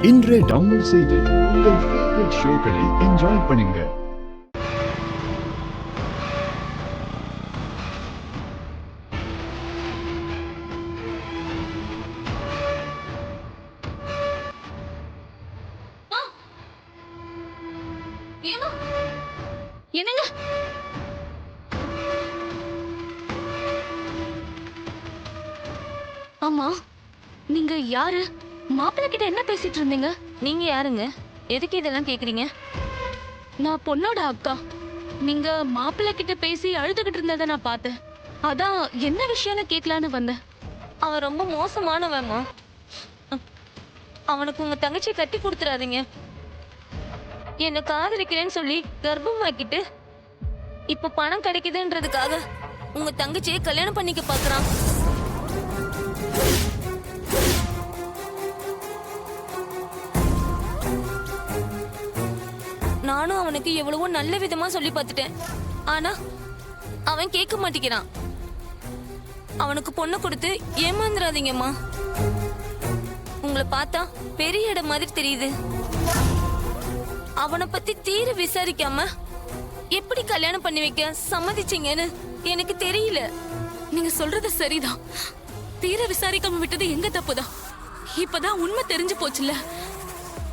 இன்றே டவுன்லோட் செய்து உங்கள் ஃபேவரட் ஷோக்களை என்ஜாய் பண்ணுங்க. என்னங்க? ஆமா, நீங்க யாரு? மாப்பிள்ளை கிட்ட என்ன பேசிட்டு இருந்தீங்க? நீங்க யாருங்க? எதுக்கு இதெல்லாம் கேக்குறீங்க? நான் பொண்ணோட அக்கா. நீங்க மாப்பிள்ளை கிட்ட பேசி அழுதுகிட்டு இருந்ததை நான் பார்த்தேன். அதான் என்ன விஷயம்னு கேட்கலான்னு வந்தேன். அவன் ரொம்ப மோசமானவன்மா. அவனுக்கு உங்க தங்கச்சியை கட்டி கொடுத்துறாதீங்க. என்ன காதலிக்கிறேன்னு சொல்லி கர்ப்பமாக்கிட்டு இப்ப பணம் கிடைக்குதுன்றதுக்காக உங்க தங்கச்சியை கல்யாணம் பண்ணிக்க பாக்குறான். நானும் அவனுக்கு எவ்வளவோ நல்ல விதமா சொல்லி பார்த்துட்டேன். ஆனா அவன் கேட்க மாட்டேங்கிறான். அவனுக்கு பொண்ணு கொடுத்து ஏமாந்துடாதீங்கம்மா. உங்களை பார்த்தா பெரிய இடம் மாதிரி தெரியுது. அவனை பத்தி தீர விசாரிக்காம எப்படி கல்யாணம் பண்ணி வைக்க சம்மதிச்சீங்கன்னு எனக்கு தெரியல. நீங்க சொல்றது சரிதான். தீர விசாரிக்காம விட்டது எங்க தப்புதான். இப்பதான் உண்மை தெரிஞ்சு போச்சுல.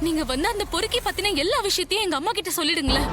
நீங்க வந்து அந்த பொறுக்கி பத்தின எல்லா விஷயத்தையும் எங்க அம்மா கிட்ட சொல்லிடுங்களேன்.